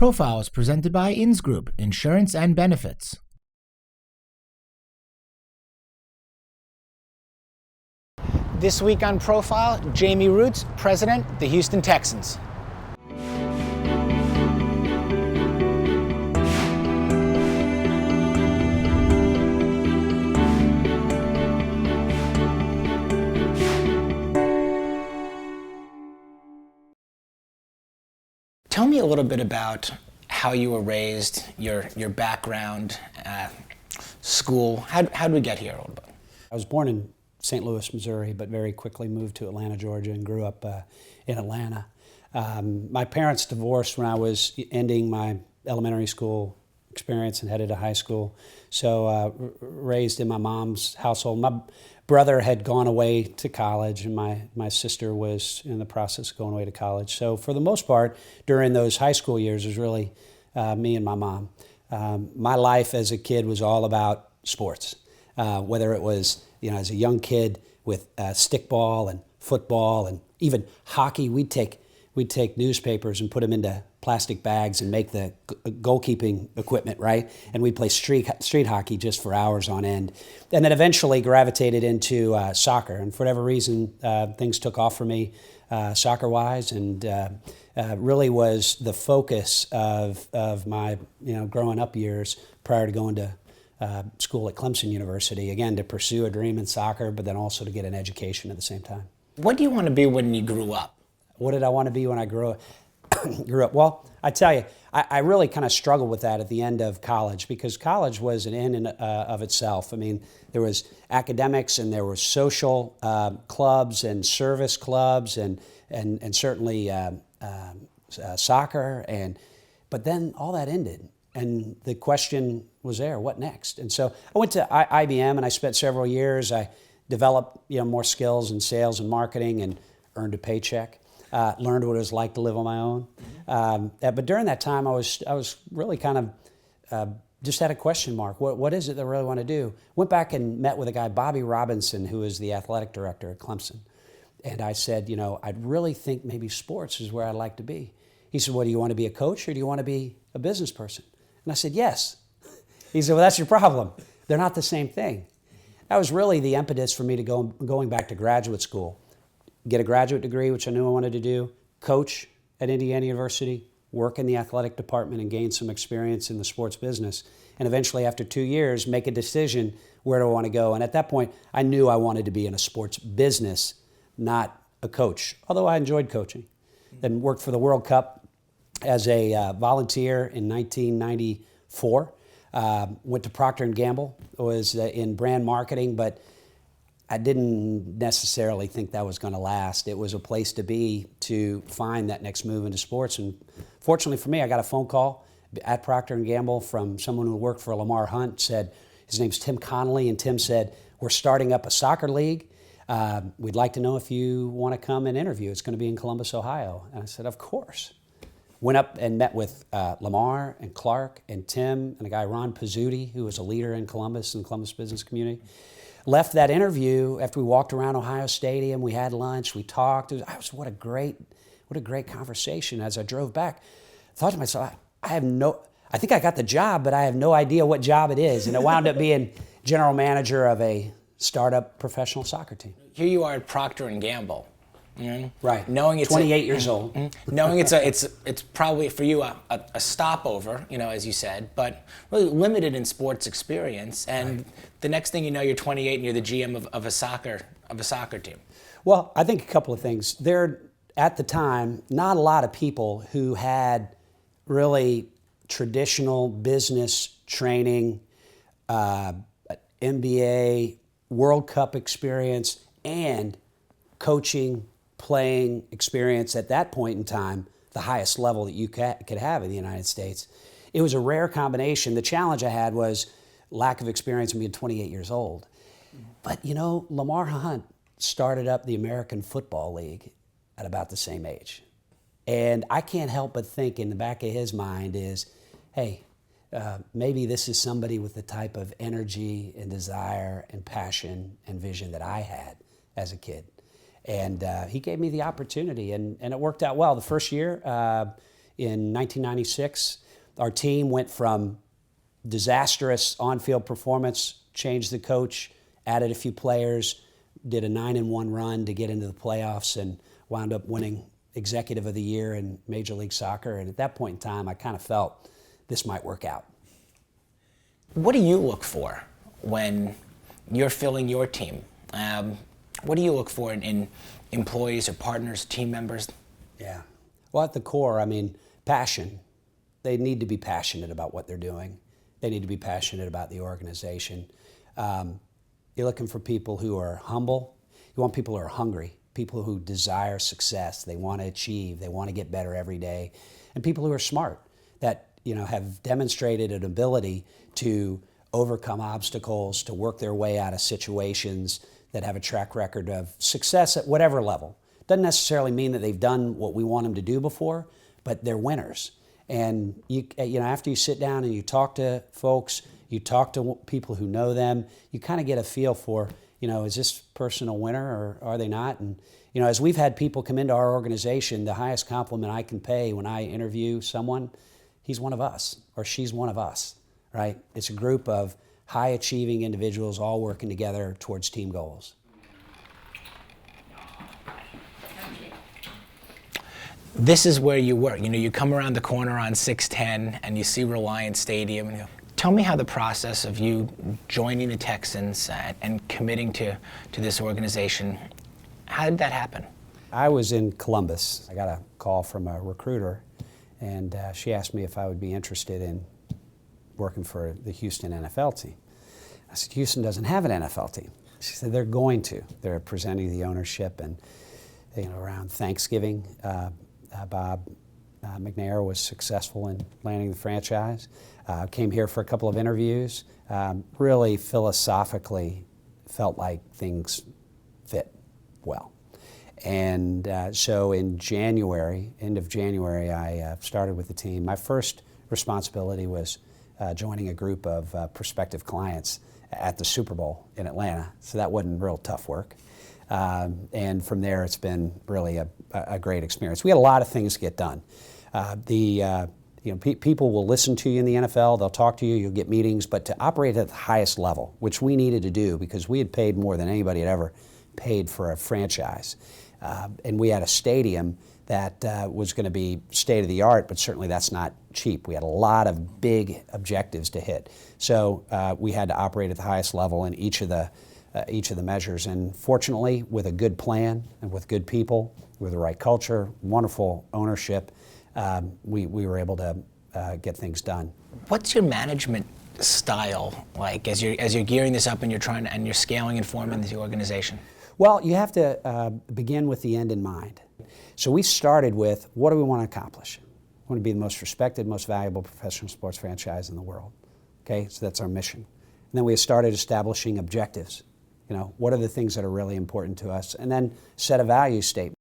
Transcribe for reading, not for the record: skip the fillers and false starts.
Profile is presented by Inns Group, Insurance and Benefits. This week on Profile, Jamey Rootes, President, the Houston Texans. Tell me a little bit about how you were raised, your background, school. How did we get here a little bit? I was born in St. Louis, Missouri, but very quickly moved to Atlanta, Georgia, and grew up in Atlanta. My parents divorced when I was ending my elementary school experience and headed to high school. So raised in my mom's household. My brother had gone away to college, and my sister was in the process of going away to college. So for the most part, during those high school years, it was really me and my mom. My life as a kid was all about sports, whether it was, as a young kid with stickball and football and even hockey. We'd take newspapers and put them into plastic bags and make the goalkeeping equipment, right? And we'd play street hockey just for hours on end. And then eventually gravitated into soccer. And for whatever reason, things took off for me soccer-wise, and really was the focus of my growing up years prior to going to school at Clemson University, again, to pursue a dream in soccer, but then also to get an education at the same time. What do you want to be when you grew up? What did I want to be when I grew up? Well, I tell you, I really kind of struggled with that at the end of college, because college was an in and of itself. I mean, there was academics and there were social clubs and service clubs and certainly soccer, but then all that ended. And the question was there, what next? And so I went to IBM and I spent several years. I developed more skills in sales and marketing and earned a paycheck. Learned what it was like to live on my own. But during that time, I was really kind of just had a question mark. What is it that I really want to do? Went back and met with a guy, Bobby Robinson, who is the athletic director at Clemson. And I said, I'd really think maybe sports is where I'd like to be. He said, well, do you want to be a coach or do you want to be a business person? And I said, yes. He said, well, that's your problem. They're not the same thing. That was really the impetus for me to going back to graduate school. Get a graduate degree, which I knew I wanted to do, coach at Indiana University, work in the athletic department and gain some experience in the sports business. And eventually, after 2 years, make a decision, where do I want to go? And at that point, I knew I wanted to be in a sports business, not a coach, although I enjoyed coaching. Then worked for the World Cup as a volunteer in 1994. Went to Procter & Gamble, was in brand marketing, but I didn't necessarily think that was going to last. It was a place to be to find that next move into sports. And fortunately for me, I got a phone call at Procter & Gamble from someone who worked for Lamar Hunt. Said, his name's Tim Connolly, and Tim said, we're starting up a soccer league. We'd like to know if you want to come and interview. It's going to be in Columbus, Ohio. And I said, of course. Went up and met with Lamar and Clark and Tim and a guy, Ron Pizzuti, who was a leader in Columbus and the Columbus business community. Left that interview after we walked around Ohio Stadium. We had lunch. We talked. What a great conversation. As I drove back, I thought to myself, I think I got the job, but I have no idea what job it is. And it wound up being general manager of a startup professional soccer team. Here you are at Procter & Gamble. Right. Knowing it's 28 years old. Knowing it's probably for you a stopover, as you said, but really limited in sports experience. And the next thing you know, you're 28 and you're the GM of a soccer team. Well, I think a couple of things. There, at the time, not a lot of people who had really traditional business training, MBA, World Cup experience, and coaching, playing experience at that point in time, the highest level that you could have in the United States. It was a rare combination. The challenge I had was lack of experience and being 28 years old. But Lamar Hunt started up the American Football League at about the same age. And I can't help but think in the back of his mind is, hey, maybe this is somebody with the type of energy and desire and passion and vision that I had as a kid. And he gave me the opportunity, and it worked out well. The first year, in 1996, our team went from disastrous on-field performance, changed the coach, added a few players, did a 9-1 run to get into the playoffs, and wound up winning Executive of the Year in Major League Soccer. And at that point in time, I kind of felt this might work out. What do you look for when you're filling your team? What do you look for in employees or partners, team members? Yeah. Well, at the core, I mean, passion. They need to be passionate about what they're doing. They need to be passionate about the organization. You're looking for people who are humble. You want people who are hungry, people who desire success. They want to achieve. They want to get better every day. And people who are smart, that have demonstrated an ability to overcome obstacles, to work their way out of situations, that have a track record of success at whatever level. Doesn't necessarily mean that they've done what we want them to do before, but they're winners. And after you sit down and you talk to folks, you talk to people who know them, you kind of get a feel for, is this person a winner or are they not? And as we've had people come into our organization, the highest compliment I can pay when I interview someone, he's one of us or she's one of us, right? It's a group of high-achieving individuals all working together towards team goals. This is where you work. You come around the corner on 610 and you see Reliant Stadium. And tell me how the process of you joining the Texans and committing to this organization, how did that happen? I was in Columbus. I got a call from a recruiter, and she asked me if I would be interested in working for the Houston NFL team. I said, Houston doesn't have an NFL team. She said, they're going to. They're presenting the ownership, and around Thanksgiving, Bob McNair was successful in landing the franchise. Came here for a couple of interviews. Really philosophically felt like things fit well. And so in January, end of January, I started with the team. My first responsibility was joining a group of prospective clients at the Super Bowl in Atlanta. So that wasn't real tough work. And from there, it's been really a great experience. We had a lot of things to get done. People will listen to you in the NFL. They'll talk to you. You'll get meetings. But to operate at the highest level, which we needed to do because we had paid more than anybody had ever paid for a franchise, and we had a stadium that was going to be state of the art, but certainly that's not cheap. We had a lot of big objectives to hit. So we had to operate at the highest level in each of the measures. And fortunately, with a good plan and with good people, with the right culture, wonderful ownership, we were able to get things done. What's your management style like as you're gearing this up and you're scaling and forming the organization? Well, you have to begin with the end in mind. So we started with, what do we want to accomplish? We want to be the most respected, most valuable professional sports franchise in the world. Okay, so that's our mission. And then we started establishing objectives. What are the things that are really important to us? And then set a value statement.